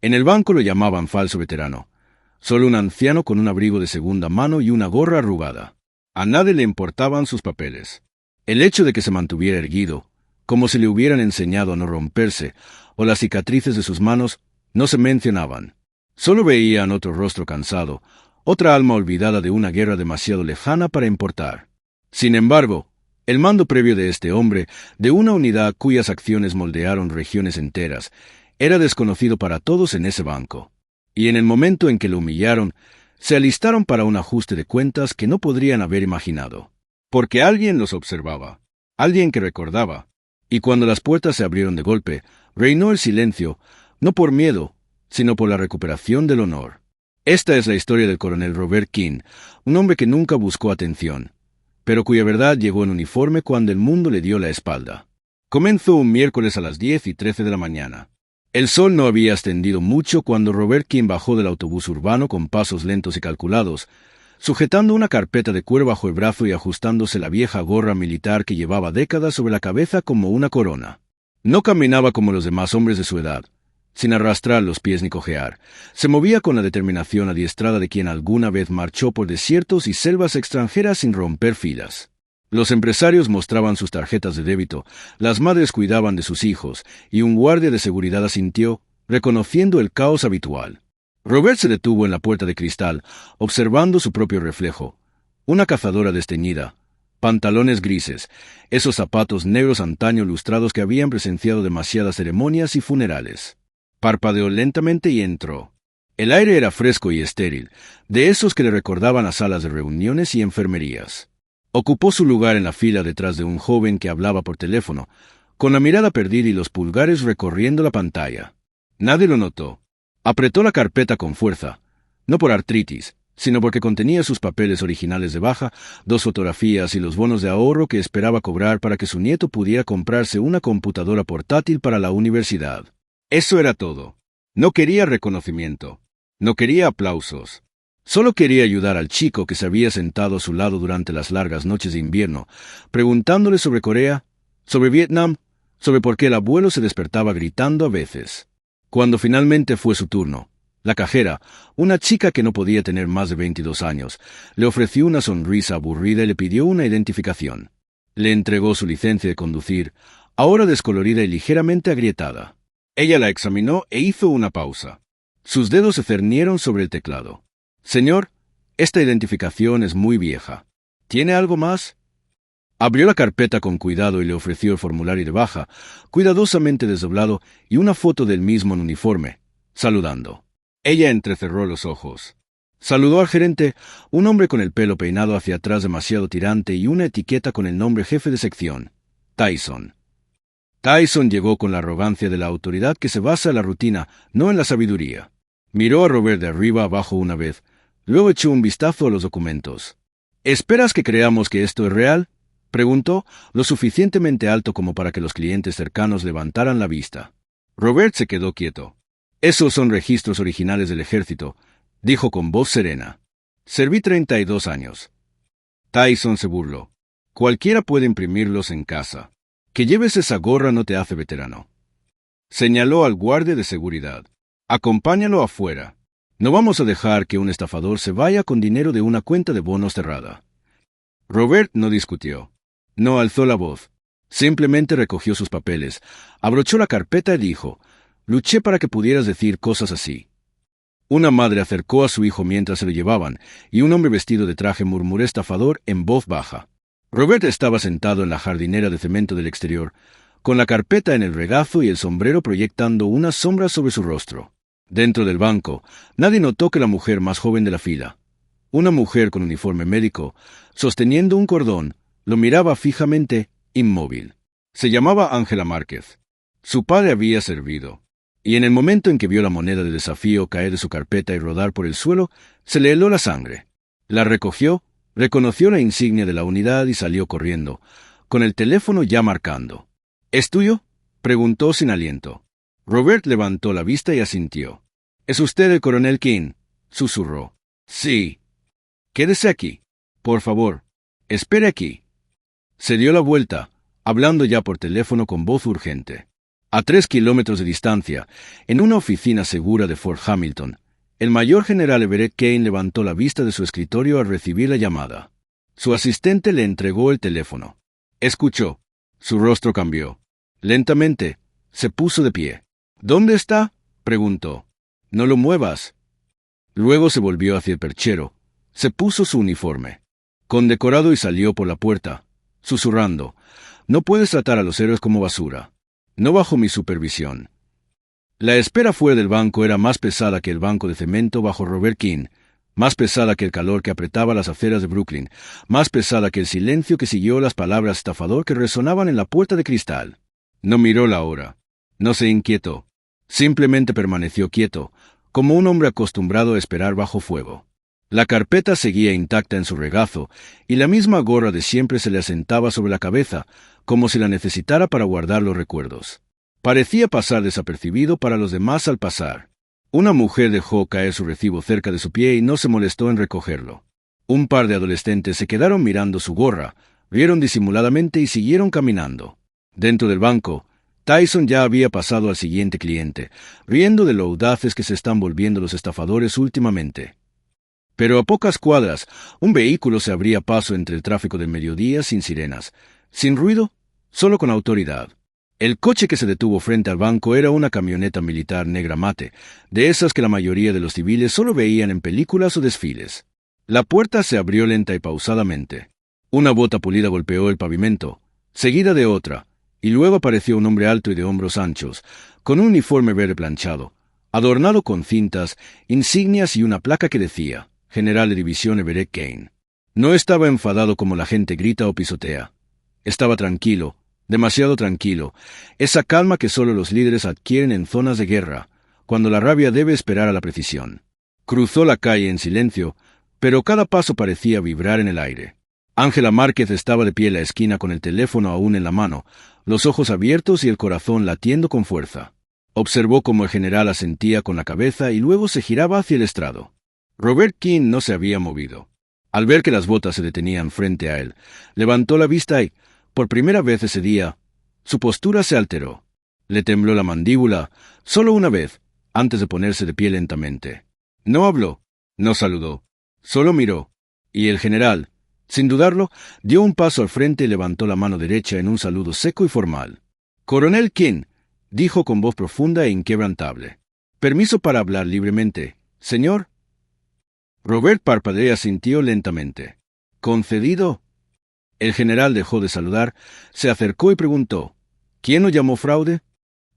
En el banco lo llamaban falso veterano. Solo un anciano con un abrigo de segunda mano y una gorra arrugada. A nadie le importaban sus papeles. El hecho de que se mantuviera erguido, como si le hubieran enseñado a no romperse, o las cicatrices de sus manos, no se mencionaban. Solo veían otro rostro cansado, otra alma olvidada de una guerra demasiado lejana para importar. Sin embargo, el mando previo de este hombre, de una unidad cuyas acciones moldearon regiones enteras, era desconocido para todos en ese banco. Y en el momento en que lo humillaron, se alistaron para un ajuste de cuentas que no podrían haber imaginado. Porque alguien los observaba, alguien que recordaba. Y cuando las puertas se abrieron de golpe, reinó el silencio, no por miedo, sino por la recuperación del honor. Esta es la historia del coronel Robert King, un hombre que nunca buscó atención, pero cuya verdad llegó en uniforme cuando el mundo le dio la espalda. Comenzó un miércoles a las 10:13 de la mañana. El sol no había ascendido mucho cuando Robert King bajó del autobús urbano con pasos lentos y calculados, sujetando una carpeta de cuero bajo el brazo y ajustándose la vieja gorra militar que llevaba décadas sobre la cabeza como una corona. No caminaba como los demás hombres de su edad, sin arrastrar los pies ni cojear. Se movía con la determinación adiestrada de quien alguna vez marchó por desiertos y selvas extranjeras sin romper filas. Los empresarios mostraban sus tarjetas de débito, las madres cuidaban de sus hijos, y un guardia de seguridad asintió, reconociendo el caos habitual. Robert se detuvo en la puerta de cristal, observando su propio reflejo. Una cazadora desteñida, pantalones grises, esos zapatos negros antaño lustrados que habían presenciado demasiadas ceremonias y funerales. Parpadeó lentamente y entró. El aire era fresco y estéril, de esos que le recordaban a salas de reuniones y enfermerías. Ocupó su lugar en la fila detrás de un joven que hablaba por teléfono, con la mirada perdida y los pulgares recorriendo la pantalla. Nadie lo notó. Apretó la carpeta con fuerza, no por artritis, sino porque contenía sus papeles originales de baja, 2 fotografías y los bonos de ahorro que esperaba cobrar para que su nieto pudiera comprarse una computadora portátil para la universidad. Eso era todo. No quería reconocimiento. No quería aplausos. Solo quería ayudar al chico que se había sentado a su lado durante las largas noches de invierno, preguntándole sobre Corea, sobre Vietnam, sobre por qué el abuelo se despertaba gritando a veces. Cuando finalmente fue su turno, la cajera, una chica que no podía tener más de 22 años, le ofreció una sonrisa aburrida y le pidió una identificación. Le entregó su licencia de conducir, ahora descolorida y ligeramente agrietada. Ella la examinó e hizo una pausa. Sus dedos se cernieron sobre el teclado. «Señor, esta identificación es muy vieja. ¿Tiene algo más?» Abrió la carpeta con cuidado y le ofreció el formulario de baja, cuidadosamente desdoblado, y una foto del mismo en uniforme, saludando. Ella entrecerró los ojos. Saludó al gerente, un hombre con el pelo peinado hacia atrás demasiado tirante y una etiqueta con el nombre jefe de sección, Tyson. Tyson llegó con la arrogancia de la autoridad que se basa en la rutina, no en la sabiduría. Miró a Robert de arriba abajo una vez, luego echó un vistazo a los documentos. «¿Esperas que creamos que esto es real?», preguntó, lo suficientemente alto como para que los clientes cercanos levantaran la vista. Robert se quedó quieto. «Esos son registros originales del ejército», dijo con voz serena. «Serví 32 años». Tyson se burló. «Cualquiera puede imprimirlos en casa. Que lleves esa gorra no te hace veterano». Señaló al guardia de seguridad. «Acompáñalo afuera. No vamos a dejar que un estafador se vaya con dinero de una cuenta de bonos cerrada». Robert no discutió. No alzó la voz. Simplemente recogió sus papeles, abrochó la carpeta y dijo: «Luché para que pudieras decir cosas así». Una madre acercó a su hijo mientras se lo llevaban, y un hombre vestido de traje murmuró estafador en voz baja. Robert estaba sentado en la jardinera de cemento del exterior, con la carpeta en el regazo y el sombrero proyectando una sombra sobre su rostro. Dentro del banco, nadie notó que la mujer más joven de la fila, una mujer con uniforme médico, sosteniendo un cordón, lo miraba fijamente, inmóvil. Se llamaba Ángela Márquez. Su padre había servido, y en el momento en que vio la moneda de desafío caer de su carpeta y rodar por el suelo, se le heló la sangre. La recogió, reconoció la insignia de la unidad y salió corriendo, con el teléfono ya marcando. «¿Es tuyo?», preguntó sin aliento. Robert levantó la vista y asintió. «¿Es usted el coronel King?», susurró. «Sí». «Quédese aquí. Por favor. Espere aquí». Se dio la vuelta, hablando ya por teléfono con voz urgente. A 3 kilómetros de distancia, en una oficina segura de Fort Hamilton, el mayor general Everett Kane levantó la vista de su escritorio al recibir la llamada. Su asistente le entregó el teléfono. Escuchó. Su rostro cambió. Lentamente, se puso de pie. ¿Dónde está?, preguntó. No lo muevas. Luego se volvió hacia el perchero. Se puso su uniforme. Condecorado y salió por la puerta, susurrando. No puedes tratar a los héroes como basura. No bajo mi supervisión. La espera fuera del banco era más pesada que el banco de cemento bajo Robert King, más pesada que el calor que apretaba las aceras de Brooklyn, más pesada que el silencio que siguió las palabras estafador que resonaban en la puerta de cristal. No miró la hora. No se inquietó. Simplemente permaneció quieto, como un hombre acostumbrado a esperar bajo fuego. La carpeta seguía intacta en su regazo, y la misma gorra de siempre se le asentaba sobre la cabeza, como si la necesitara para guardar los recuerdos. Parecía pasar desapercibido para los demás al pasar. Una mujer dejó caer su recibo cerca de su pie y no se molestó en recogerlo. Un par de adolescentes se quedaron mirando su gorra, rieron disimuladamente y siguieron caminando. Dentro del banco, Tyson ya había pasado al siguiente cliente, riendo de lo audaces que se están volviendo los estafadores últimamente. Pero a pocas cuadras, un vehículo se abría paso entre el tráfico del mediodía sin sirenas, sin ruido, solo con autoridad. El coche que se detuvo frente al banco era una camioneta militar negra mate, de esas que la mayoría de los civiles solo veían en películas o desfiles. La puerta se abrió lenta y pausadamente. Una bota pulida golpeó el pavimento, seguida de otra, y luego apareció un hombre alto y de hombros anchos, con un uniforme verde planchado, adornado con cintas, insignias y una placa que decía General de División Everett Kane. No estaba enfadado como la gente grita o pisotea. Estaba tranquilo, demasiado tranquilo, esa calma que solo los líderes adquieren en zonas de guerra, cuando la rabia debe esperar a la precisión. Cruzó la calle en silencio, pero cada paso parecía vibrar en el aire. Ángela Márquez estaba de pie en la esquina con el teléfono aún en la mano, los ojos abiertos y el corazón latiendo con fuerza. Observó cómo el general asentía con la cabeza y luego se giraba hacia el estrado. Robert King no se había movido. Al ver que las botas se detenían frente a él, levantó la vista y, por primera vez ese día, su postura se alteró. Le tembló la mandíbula, solo una vez, antes de ponerse de pie lentamente. No habló, no saludó, solo miró, y el general, sin dudarlo, dio un paso al frente y levantó la mano derecha en un saludo seco y formal. «Coronel King», dijo con voz profunda e inquebrantable. «Permiso para hablar libremente, señor». Robert parpadeó y asintió lentamente. «¿Concedido?» El general dejó de saludar, se acercó y preguntó, «¿Quién lo llamó fraude?»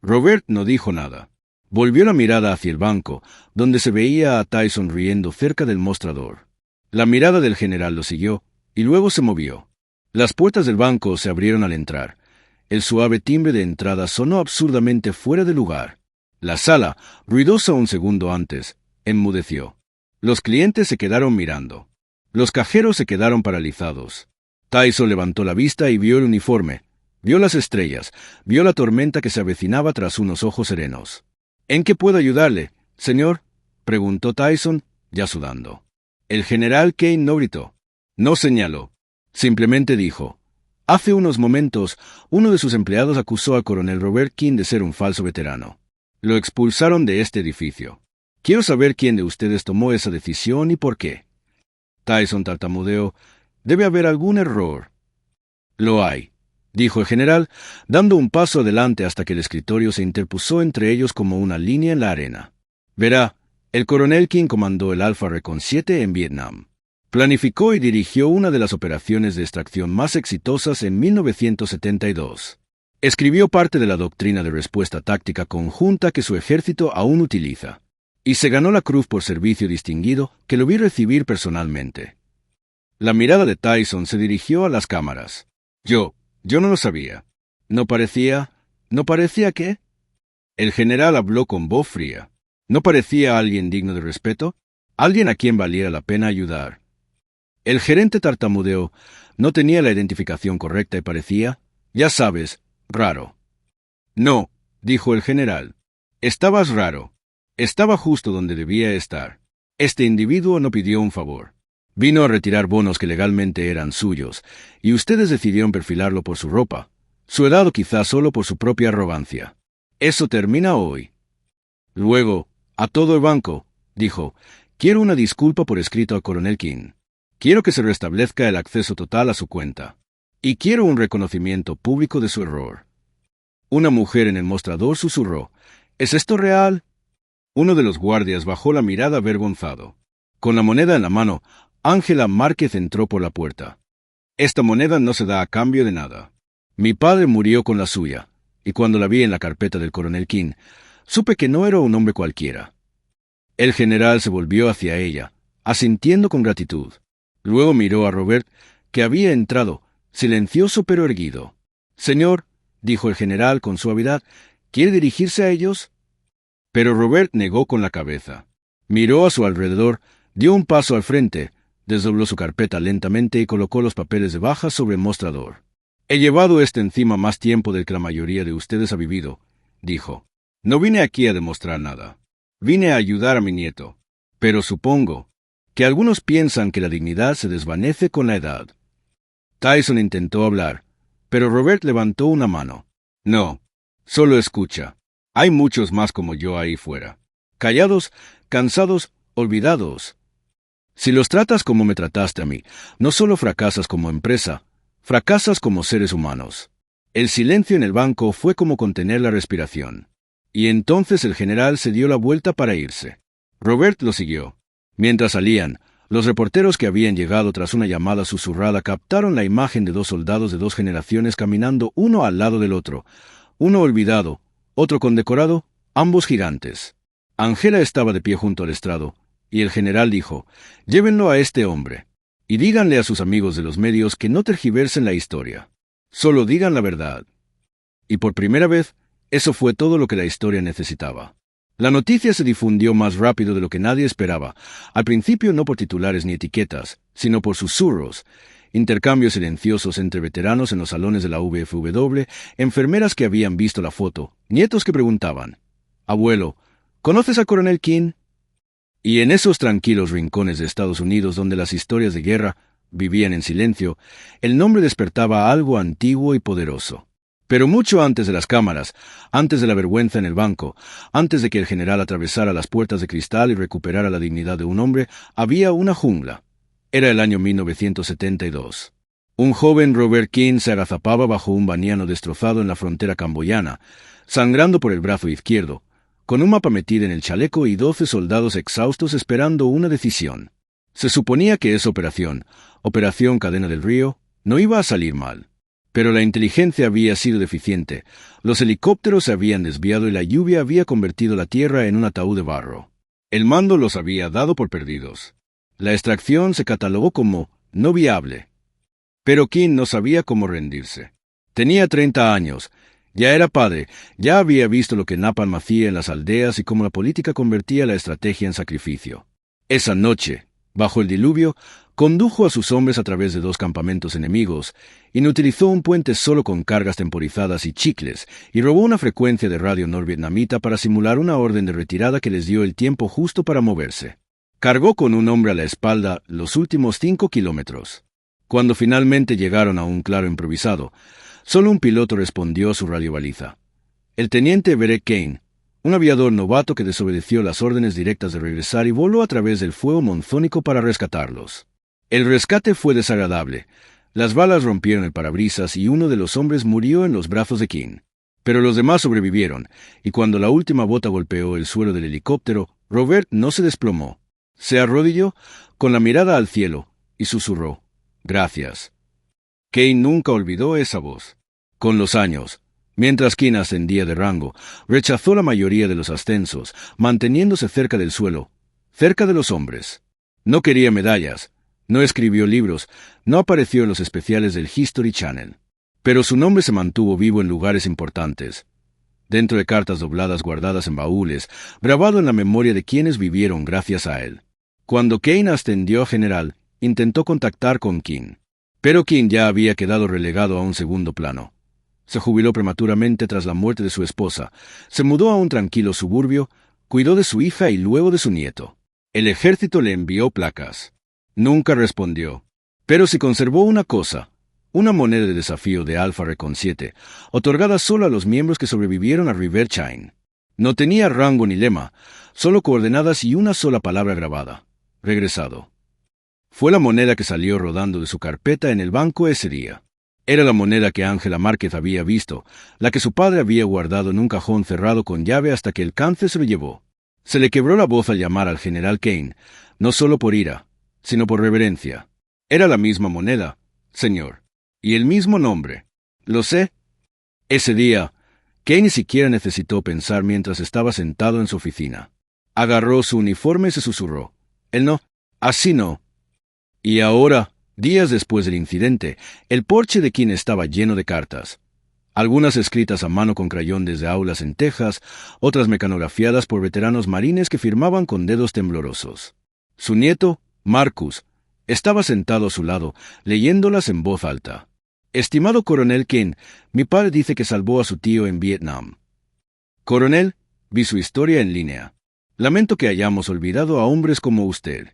Robert no dijo nada. Volvió la mirada hacia el banco, donde se veía a Tyson riendo cerca del mostrador. La mirada del general lo siguió, y luego se movió. Las puertas del banco se abrieron al entrar. El suave timbre de entrada sonó absurdamente fuera de lugar. La sala, ruidosa un segundo antes, enmudeció. Los clientes se quedaron mirando. Los cajeros se quedaron paralizados. Tyson levantó la vista y vio el uniforme, vio las estrellas, vio la tormenta que se avecinaba tras unos ojos serenos. «¿En qué puedo ayudarle, señor?», preguntó Tyson, ya sudando. El general Kane no gritó, no señaló, simplemente dijo, «Hace unos momentos, uno de sus empleados acusó al coronel Robert King de ser un falso veterano. Lo expulsaron de este edificio. Quiero saber quién de ustedes tomó esa decisión y por qué». Tyson tartamudeó, «Debe haber algún error». «Lo hay», dijo el general, dando un paso adelante hasta que el escritorio se interpuso entre ellos como una línea en la arena. «Verá, el coronel King comandó el Alpha Recon 7 en Vietnam. Planificó y dirigió una de las operaciones de extracción más exitosas en 1972. Escribió parte de la doctrina de respuesta táctica conjunta que su ejército aún utiliza. Y se ganó la cruz por servicio distinguido que lo vi recibir personalmente». La mirada de Tyson se dirigió a las cámaras. Yo no lo sabía. ¿No parecía qué? El general habló con voz fría. ¿No parecía alguien digno de respeto? ¿Alguien a quien valiera la pena ayudar? El gerente tartamudeó. No tenía la identificación correcta y parecía, ya sabes, raro. «No», dijo el general. «Estabas raro. Estaba justo donde debía estar. Este individuo no pidió un favor. Vino a retirar bonos que legalmente eran suyos, y ustedes decidieron perfilarlo por su ropa, su edad o quizás solo por su propia arrogancia. Eso termina hoy. Luego, a todo el banco, dijo, quiero una disculpa por escrito al coronel King. Quiero que se restablezca el acceso total a su cuenta. Y quiero un reconocimiento público de su error. Una mujer en el mostrador susurró, ¿es esto real? Uno de los guardias bajó la mirada avergonzado. Con la moneda en la mano, Ángela Márquez entró por la puerta. Esta moneda no se da a cambio de nada. Mi padre murió con la suya, y cuando la vi en la carpeta del coronel King, supe que no era un hombre cualquiera. El general se volvió hacia ella, asintiendo con gratitud. Luego miró a Robert, que había entrado, silencioso pero erguido. Señor, dijo el general con suavidad, ¿quiere dirigirse a ellos? Pero Robert negó con la cabeza. Miró a su alrededor, dio un paso al frente, desdobló su carpeta lentamente y colocó los papeles de baja sobre el mostrador. He llevado encima más tiempo del que la mayoría de ustedes ha vivido, dijo. No vine aquí a demostrar nada. Vine a ayudar a mi nieto. Pero supongo que algunos piensan que la dignidad se desvanece con la edad. Tyson intentó hablar, pero Robert levantó una mano. No, solo escucha. Hay muchos más como yo ahí fuera. Callados, cansados, olvidados. Si los tratas como me trataste a mí, no solo fracasas como empresa, fracasas como seres humanos. El silencio en el banco fue como contener la respiración. Y entonces el general se dio la vuelta para irse. Robert lo siguió. Mientras salían, los reporteros que habían llegado tras una llamada susurrada captaron la imagen de dos soldados de dos generaciones caminando uno al lado del otro, uno olvidado, otro condecorado, ambos gigantes. Ángela estaba de pie junto al estrado, y el general dijo, llévenlo a este hombre, y díganle a sus amigos de los medios que no tergiversen la historia. Solo digan la verdad. Y por primera vez, eso fue todo lo que la historia necesitaba. La noticia se difundió más rápido de lo que nadie esperaba, al principio no por titulares ni etiquetas, sino por susurros, intercambios silenciosos entre veteranos en los salones de la VFW, enfermeras que habían visto la foto, nietos que preguntaban, «Abuelo, ¿conoces al coronel King?» Y en esos tranquilos rincones de Estados Unidos donde las historias de guerra vivían en silencio, el nombre despertaba algo antiguo y poderoso. Pero mucho antes de las cámaras, antes de la vergüenza en el banco, antes de que el general atravesara las puertas de cristal y recuperara la dignidad de un hombre, había una jungla. Era el año 1972. Un joven Robert King se agazapaba bajo un baniano destrozado en la frontera camboyana, sangrando por el brazo izquierdo, con un mapa metido en el chaleco y 12 soldados exhaustos esperando una decisión. Se suponía que esa Operación Cadena del Río, no iba a salir mal. Pero la inteligencia había sido deficiente, los helicópteros se habían desviado y la lluvia había convertido la tierra en un ataúd de barro. El mando los había dado por perdidos. La extracción se catalogó como no viable. Pero King no sabía cómo rendirse. Tenía 30 años, ya era padre, ya había visto lo que Napalm hacía en las aldeas y cómo la política convertía la estrategia en sacrificio. Esa noche, bajo el diluvio, condujo a sus hombres a través de 2 campamentos enemigos, inutilizó un puente solo con cargas temporizadas y chicles, y robó una frecuencia de radio norvietnamita para simular una orden de retirada que les dio el tiempo justo para moverse. Cargó con un hombre a la espalda los últimos 5 kilómetros. Cuando finalmente llegaron a un claro improvisado, solo un piloto respondió a su radiobaliza. El teniente Everett Kane, un aviador novato que desobedeció las órdenes directas de regresar y voló a través del fuego monzónico para rescatarlos. El rescate fue desagradable. Las balas rompieron el parabrisas y uno de los hombres murió en los brazos de King. Pero los demás sobrevivieron, y cuando la última bota golpeó el suelo del helicóptero, Robert no se desplomó. Se arrodilló, con la mirada al cielo, y susurró, «Gracias». Kane nunca olvidó esa voz. Con los años, mientras King ascendía de rango, rechazó la mayoría de los ascensos, manteniéndose cerca del suelo, cerca de los hombres. No quería medallas. No escribió libros, no apareció en los especiales del History Channel. Pero su nombre se mantuvo vivo en lugares importantes. Dentro de cartas dobladas guardadas en baúles, grabado en la memoria de quienes vivieron gracias a él. Cuando Kane ascendió a general, intentó contactar con King. Pero King ya había quedado relegado a un segundo plano. Se jubiló prematuramente tras la muerte de su esposa, se mudó a un tranquilo suburbio, cuidó de su hija y luego de su nieto. El ejército le envió placas. Nunca respondió. Pero si conservó una cosa, una moneda de desafío de Alpha Recon 7, otorgada solo a los miembros que sobrevivieron a River Chain. No tenía rango ni lema, solo coordenadas y una sola palabra grabada: regresado. Fue la moneda que salió rodando de su carpeta en el banco ese día. Era la moneda que Ángela Márquez había visto, la que su padre había guardado en un cajón cerrado con llave hasta que el cáncer se lo llevó. Se le quebró la voz al llamar al general Kane, no solo por ira, sino por reverencia. Era la misma moneda, señor, y el mismo nombre. Lo sé. Ese día, Kane ni siquiera necesitó pensar mientras estaba sentado en su oficina. Agarró su uniforme y se susurró: él no, así no. Y ahora, días después del incidente, el porche de Kane estaba lleno de cartas. Algunas escritas a mano con crayón desde aulas en Texas, otras mecanografiadas por veteranos marines que firmaban con dedos temblorosos. Su nieto, Marcus, estaba sentado a su lado, leyéndolas en voz alta. Estimado coronel Kane, mi padre dice que salvó a su tío en Vietnam. Coronel, vi su historia en línea. Lamento que hayamos olvidado a hombres como usted.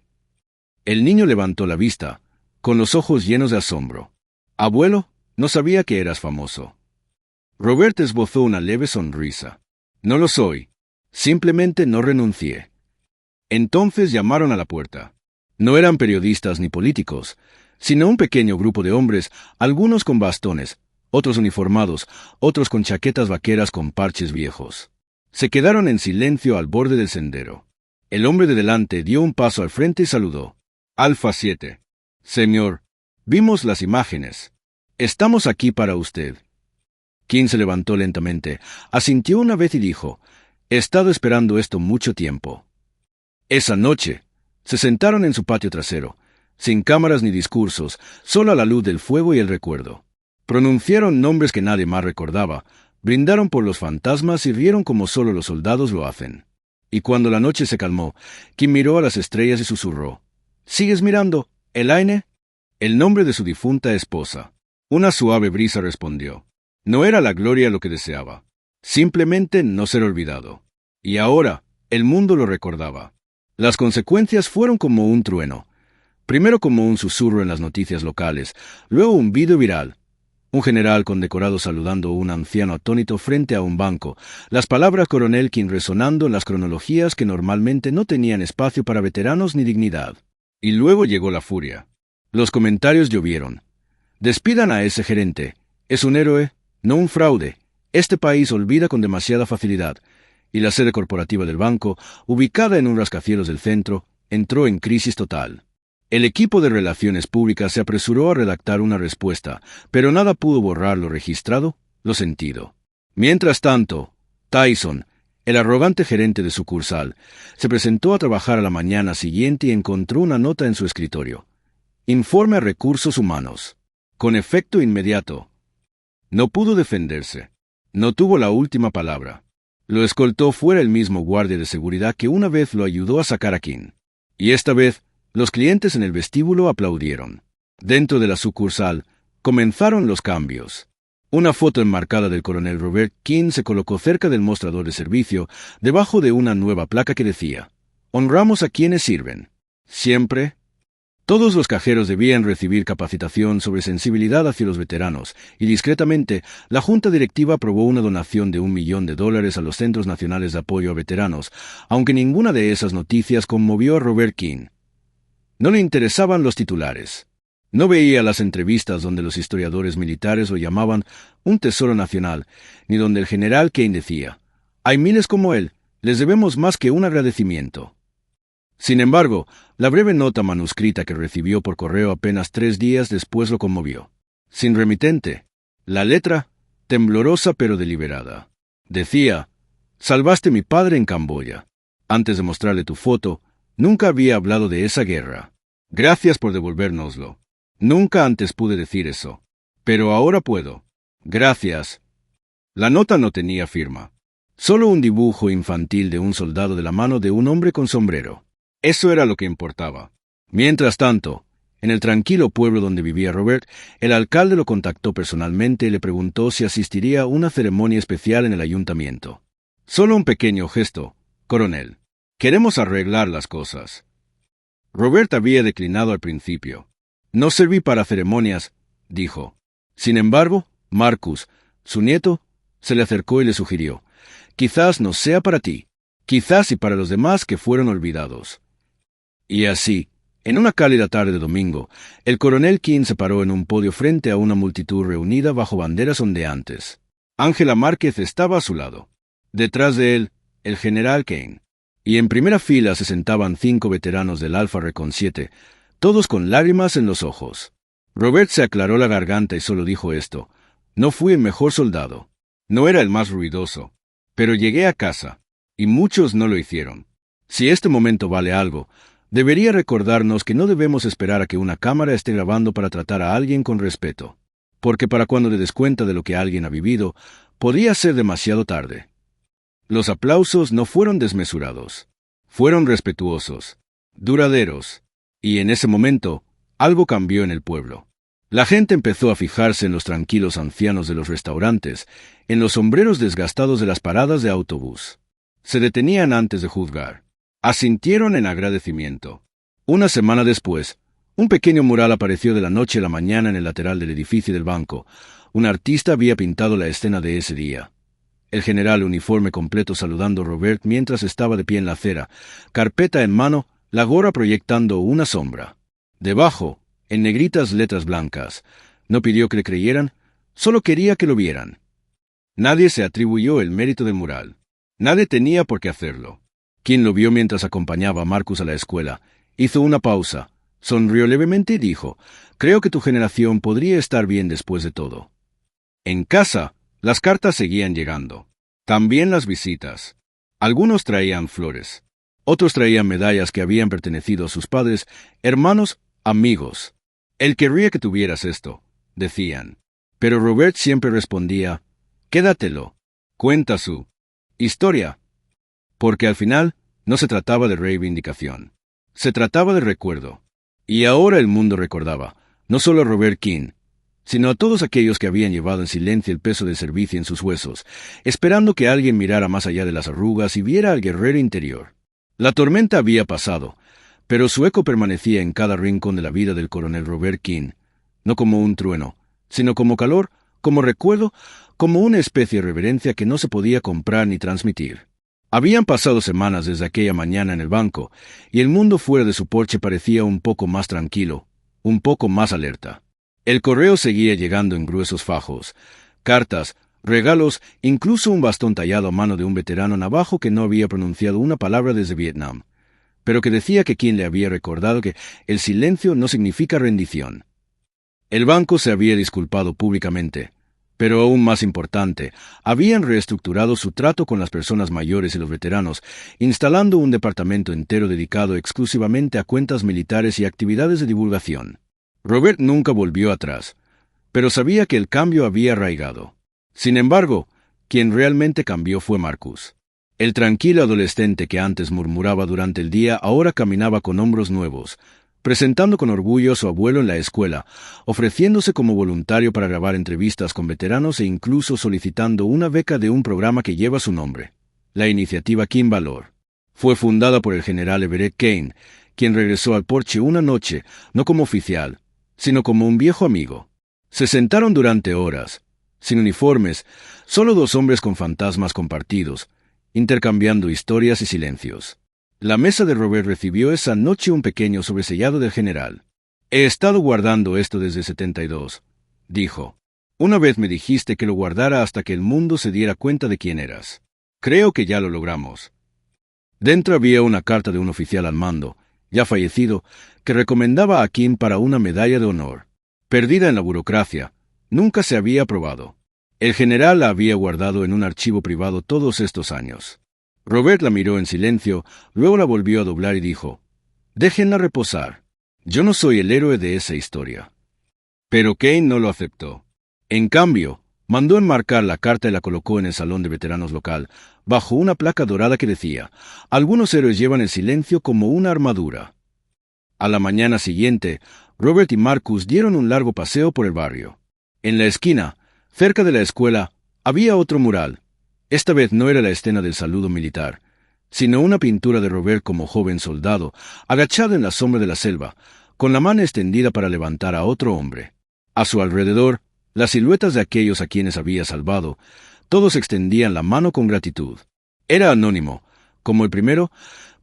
El niño levantó la vista, con los ojos llenos de asombro. Abuelo, no sabía que eras famoso. Robert esbozó una leve sonrisa. No lo soy. Simplemente no renuncié. Entonces llamaron a la puerta. No eran periodistas ni políticos, sino un pequeño grupo de hombres, algunos con bastones, otros uniformados, otros con chaquetas vaqueras con parches viejos. Se quedaron en silencio al borde del sendero. El hombre de delante dio un paso al frente y saludó. Alfa 7. Señor, vimos las imágenes. Estamos aquí para usted. King se levantó lentamente, asintió una vez y dijo: he estado esperando esto mucho tiempo. Esa noche, se sentaron en su patio trasero, sin cámaras ni discursos, solo a la luz del fuego y el recuerdo. Pronunciaron nombres que nadie más recordaba, brindaron por los fantasmas y rieron como solo los soldados lo hacen. Y cuando la noche se calmó, King miró a las estrellas y susurró: ¿sigues mirando, Elaine? El nombre de su difunta esposa. Una suave brisa respondió. No era la gloria lo que deseaba, simplemente no ser olvidado. Y ahora, el mundo lo recordaba. Las consecuencias fueron como un trueno. Primero como un susurro en las noticias locales, luego un video viral. Un general condecorado saludando a un anciano atónito frente a un banco, las palabras coronel King resonando en las cronologías que normalmente no tenían espacio para veteranos ni dignidad. Y luego llegó la furia. Los comentarios llovieron. Despidan a ese gerente. Es un héroe, no un fraude. Este país olvida con demasiada facilidad. Y la sede corporativa del banco, ubicada en un rascacielos del centro, entró en crisis total. El equipo de relaciones públicas se apresuró a redactar una respuesta, pero nada pudo borrar lo registrado, lo sentido. Mientras tanto, Tyson, el arrogante gerente de sucursal, se presentó a trabajar a la mañana siguiente y encontró una nota en su escritorio. Informe a recursos humanos. Con efecto inmediato. No pudo defenderse. No tuvo la última palabra. Lo escoltó fuera el mismo guardia de seguridad que una vez lo ayudó a sacar a King. Y esta vez, los clientes en el vestíbulo aplaudieron. Dentro de la sucursal, comenzaron los cambios. Una foto enmarcada del coronel Robert King se colocó cerca del mostrador de servicio, debajo de una nueva placa que decía: honramos a quienes sirven. Siempre. Todos los cajeros debían recibir capacitación sobre sensibilidad hacia los veteranos, y discretamente, la Junta Directiva aprobó una donación de $1 millón a los Centros Nacionales de Apoyo a Veteranos, aunque ninguna de esas noticias conmovió a Robert King. No le interesaban los titulares. No veía las entrevistas donde los historiadores militares lo llamaban un tesoro nacional, ni donde el general Kane decía: hay miles como él, les debemos más que un agradecimiento. Sin embargo, la breve nota manuscrita que recibió por correo apenas 3 días después lo conmovió. Sin remitente. La letra, temblorosa pero deliberada. Decía: salvaste a mi padre en Camboya. Antes de mostrarle tu foto, nunca había hablado de esa guerra. Gracias por devolvérnoslo. Nunca antes pude decir eso. Pero ahora puedo. Gracias. La nota no tenía firma. Solo un dibujo infantil de un soldado de la mano de un hombre con sombrero. Eso era lo que importaba. Mientras tanto, en el tranquilo pueblo donde vivía Robert, el alcalde lo contactó personalmente y le preguntó si asistiría a una ceremonia especial en el ayuntamiento. Solo un pequeño gesto, coronel. Queremos arreglar las cosas. Robert había declinado al principio. No serví para ceremonias, dijo. Sin embargo, Marcus, su nieto, se le acercó y le sugirió: «Quizás no sea para ti, quizás y para los demás que fueron olvidados». Y así, en una cálida tarde de domingo, el coronel King se paró en un podio frente a una multitud reunida bajo banderas ondeantes. Ángela Márquez estaba a su lado. Detrás de él, el general Kane. Y en primera fila se sentaban 5 veteranos del Alfa Recon 7, todos con lágrimas en los ojos. Robert se aclaró la garganta y solo dijo esto: «No fui el mejor soldado. No era el más ruidoso. Pero llegué a casa. Y muchos no lo hicieron. Si este momento vale algo, debería recordarnos que no debemos esperar a que una cámara esté grabando para tratar a alguien con respeto. Porque para cuando te des cuenta de lo que alguien ha vivido, podría ser demasiado tarde». Los aplausos no fueron desmesurados. Fueron respetuosos, duraderos. Y en ese momento, algo cambió en el pueblo. La gente empezó a fijarse en los tranquilos ancianos de los restaurantes, en los sombreros desgastados de las paradas de autobús. Se detenían antes de juzgar. Asintieron en agradecimiento. Una semana después, un pequeño mural apareció de la noche a la mañana en el lateral del edificio del banco. Un artista había pintado la escena de ese día. El general, uniforme completo, saludando a Robert mientras estaba de pie en la acera, carpeta en mano, la gorra proyectando una sombra. Debajo, en negritas letras blancas, no pidió que le creyeran, solo quería que lo vieran. Nadie se atribuyó el mérito del mural. Nadie tenía por qué hacerlo. Quien lo vio mientras acompañaba a Marcus a la escuela, hizo una pausa, sonrió levemente y dijo: «Creo que tu generación podría estar bien después de todo». En casa, las cartas seguían llegando. También las visitas. Algunos traían flores. Otros traían medallas que habían pertenecido a sus padres, hermanos, amigos. «Él querría que tuvieras esto», decían. Pero Robert siempre respondía: «Quédatelo. Cuenta su historia». Porque al final no se trataba de reivindicación. Se trataba de recuerdo. Y ahora el mundo recordaba, no solo a Robert King, sino a todos aquellos que habían llevado en silencio el peso del servicio en sus huesos, esperando que alguien mirara más allá de las arrugas y viera al guerrero interior. La tormenta había pasado, pero su eco permanecía en cada rincón de la vida del coronel Robert King, no como un trueno, sino como calor, como recuerdo, como una especie de reverencia que no se podía comprar ni transmitir. Habían pasado semanas desde aquella mañana en el banco, y el mundo fuera de su porche parecía un poco más tranquilo, un poco más alerta. El correo seguía llegando en gruesos fajos, cartas, regalos, incluso un bastón tallado a mano de un veterano navajo que no había pronunciado una palabra desde Vietnam, pero que decía que quien le había recordado que el silencio no significa rendición. El banco se había disculpado públicamente, pero aún más importante, habían reestructurado su trato con las personas mayores y los veteranos, instalando un departamento entero dedicado exclusivamente a cuentas militares y actividades de divulgación. Robert nunca volvió atrás, pero sabía que el cambio había arraigado. Sin embargo, quien realmente cambió fue Marcus. El tranquilo adolescente que antes murmuraba durante el día ahora caminaba con hombros nuevos, presentando con orgullo a su abuelo en la escuela, ofreciéndose como voluntario para grabar entrevistas con veteranos e incluso solicitando una beca de un programa que lleva su nombre, la iniciativa King Valor. Fue fundada por el general Everett Kane, quien regresó al porche una noche, no como oficial, sino como un viejo amigo. Se sentaron durante horas, sin uniformes, solo 2 hombres con fantasmas compartidos, intercambiando historias y silencios. La mesa de Robert recibió esa noche un pequeño sobresellado del general. «He estado guardando esto desde 72», dijo. «Una vez me dijiste que lo guardara hasta que el mundo se diera cuenta de quién eras. Creo que ya lo logramos». Dentro había una carta de un oficial al mando, ya fallecido, que recomendaba a Kim para una medalla de honor. Perdida en la burocracia, nunca se había aprobado. El general la había guardado en un archivo privado todos estos años. Robert la miró en silencio, luego la volvió a doblar y dijo: «Déjenla reposar. Yo no soy el héroe de esa historia». Pero Kane no lo aceptó. En cambio, mandó enmarcar la carta y la colocó en el salón de veteranos local, bajo una placa dorada que decía: «Algunos héroes llevan el silencio como una armadura». A la mañana siguiente, Robert y Marcus dieron un largo paseo por el barrio. En la esquina, cerca de la escuela, había otro mural. Esta vez no era la escena del saludo militar, sino una pintura de Robert como joven soldado, agachado en la sombra de la selva, con la mano extendida para levantar a otro hombre. A su alrededor, las siluetas de aquellos a quienes había salvado. Todos extendían la mano con gratitud. Era anónimo, como el primero,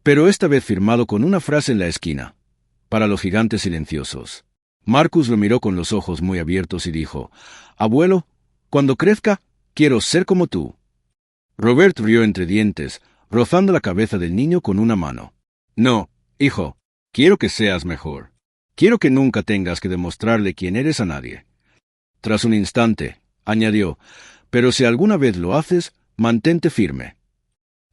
pero esta vez firmado con una frase en la esquina: para los gigantes silenciosos. Marcus lo miró con los ojos muy abiertos y dijo: «Abuelo, cuando crezca, quiero ser como tú». Robert rió entre dientes, rozando la cabeza del niño con una mano. «No, hijo, quiero que seas mejor. Quiero que nunca tengas que demostrarle quién eres a nadie». Tras un instante, añadió: «Pero si alguna vez lo haces, mantente firme.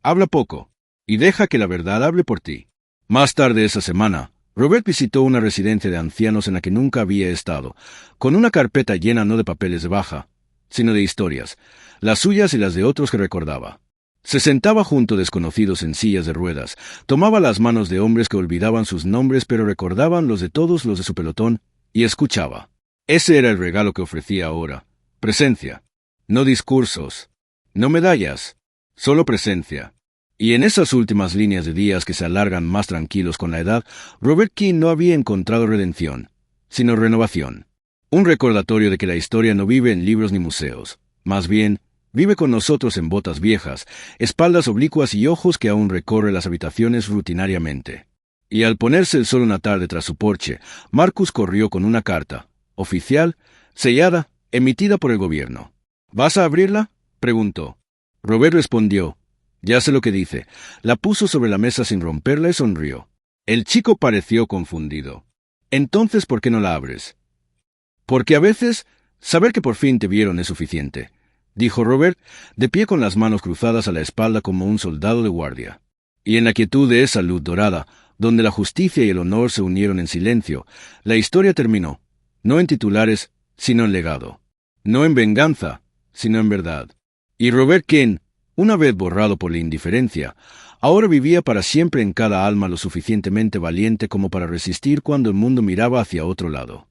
Habla poco, y deja que la verdad hable por ti». Más tarde esa semana, Robert visitó una residencia de ancianos en la que nunca había estado, con una carpeta llena no de papeles de baja, sino de historias, las suyas y las de otros que recordaba. Se sentaba junto a desconocidos en sillas de ruedas, tomaba las manos de hombres que olvidaban sus nombres pero recordaban los de todos los de su pelotón, y escuchaba. Ese era el regalo que ofrecía ahora: presencia. No discursos, no medallas, solo presencia. Y en esas últimas líneas de días que se alargan más tranquilos con la edad, Robert King no había encontrado redención, sino renovación. Un recordatorio de que la historia no vive en libros ni museos, más bien, vive con nosotros en botas viejas, espaldas oblicuas y ojos que aún recorre las habitaciones rutinariamente. Y al ponerse el sol una tarde tras su porche, Marcus corrió con una carta, oficial, sellada, emitida por el gobierno. «¿Vas a abrirla?», preguntó. Robert respondió: «Ya sé lo que dice». La puso sobre la mesa sin romperla y sonrió. El chico pareció confundido. «Entonces, ¿por qué no la abres?». «Porque a veces, saber que por fin te vieron es suficiente», dijo Robert, de pie con las manos cruzadas a la espalda como un soldado de guardia. Y en la quietud de esa luz dorada, donde la justicia y el honor se unieron en silencio, la historia terminó, no en titulares, sino en legado. No en venganza, sino en verdad. Y Robert King, una vez borrado por la indiferencia, ahora vivía para siempre en cada alma lo suficientemente valiente como para resistir cuando el mundo miraba hacia otro lado.